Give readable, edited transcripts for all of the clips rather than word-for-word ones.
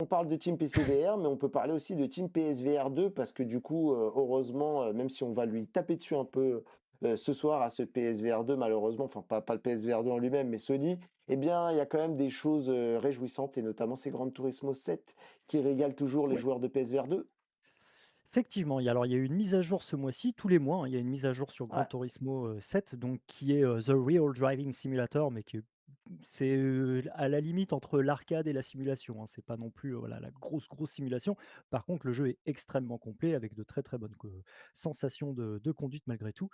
parle de Team PCVR, mais on peut parler aussi de Team PSVR 2 parce que du coup, heureusement, même si on va lui taper dessus un peu, ce soir à ce PSVR 2 malheureusement, enfin pas le PSVR 2 en lui-même, mais Sony, eh bien, il y a quand même des choses, réjouissantes et notamment c'est Gran Turismo 7 qui régale toujours les Ouais, joueurs de PSVR 2. effectivement, il y a eu une mise à jour ce mois-ci, tous les mois, hein, il y a une mise à jour sur Gran Ouais. Turismo, 7 donc qui est, The Real Driving Simulator mais qui est c'est, à la limite entre l'arcade et la simulation, hein. C'est pas non plus, voilà, la grosse simulation. Par contre, le jeu est extrêmement complet avec de très, très bonnes sensations de conduite malgré tout.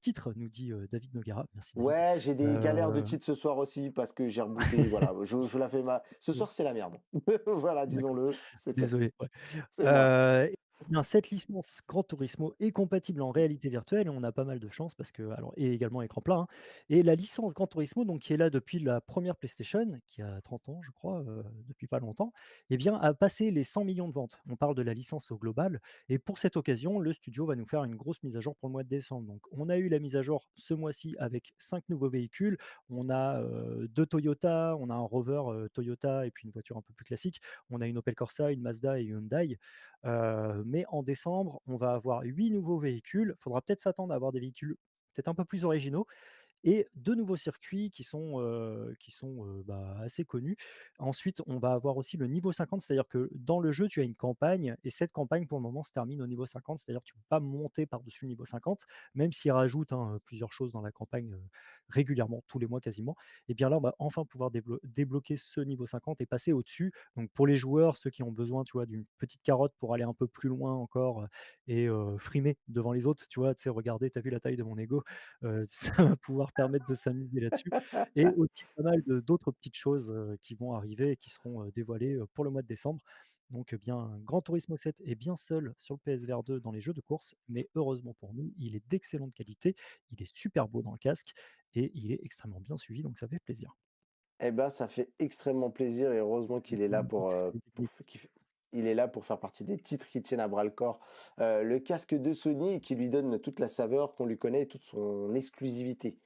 Titre, nous dit, David Nogara. Merci David. Ouais, j'ai des galères de Heu, titres ce soir aussi parce que j'ai rebooté, voilà, je la fais ma ce soir, c'est la merde. Voilà, d'accord. disons-le, c'est fait, Désolé, ouais. c'est moi. Eh bien, cette licence Gran Turismo est compatible en réalité virtuelle et on a pas mal de chance parce que alors et également écran plat, hein, et la licence Gran Turismo donc qui est là depuis la première PlayStation, qui a 30 ans je crois, depuis pas longtemps, eh bien a passé les 100 millions de ventes. On parle de la licence au global et pour cette occasion, le studio va nous faire une grosse mise à jour pour le mois de décembre. Donc on a eu la mise à jour ce mois-ci avec 5 nouveaux véhicules. On a, 2 Toyota, on a un Rover, Toyota et puis une voiture un peu plus classique. On a une Opel Corsa, une Mazda et une Hyundai. Mais en décembre, on va avoir 8 nouveaux véhicules. Il faudra peut-être s'attendre à avoir des véhicules peut-être un peu plus originaux et 2 nouveaux circuits qui sont, bah, assez connus. Ensuite, on va avoir aussi le niveau 50, c'est-à-dire que dans le jeu, tu as une campagne et cette campagne, pour le moment, se termine au niveau 50, c'est-à-dire que tu ne peux pas monter par-dessus le niveau 50, même s'ils rajoutent, hein, plusieurs choses dans la campagne, régulièrement, tous les mois quasiment. Et bien là, on va enfin pouvoir débloquer ce niveau 50 et passer au-dessus. Donc pour les joueurs, ceux qui ont besoin, tu vois, d'une petite carotte pour aller un peu plus loin encore, et frimer devant les autres, tu vois? Tu sais: «Regardez, tu as vu la taille de mon ego?» Ça va pouvoir permettre de s'amuser là-dessus et aussi pas mal de d'autres petites choses, qui vont arriver et qui seront, dévoilées, pour le mois de décembre. Donc, bien, Gran Turismo 7 est bien seul sur le PSVR 2 dans les jeux de course, mais heureusement pour nous, il est d'excellente qualité, il est super beau dans le casque et il est extrêmement bien suivi, donc ça fait plaisir. Eh ben, ça fait extrêmement plaisir et heureusement qu'il est là pour f qu'il f il est là pour faire partie des titres qui tiennent à bras le corps, le casque de Sony et qui lui donne toute la saveur qu'on lui connaît et toute son exclusivité.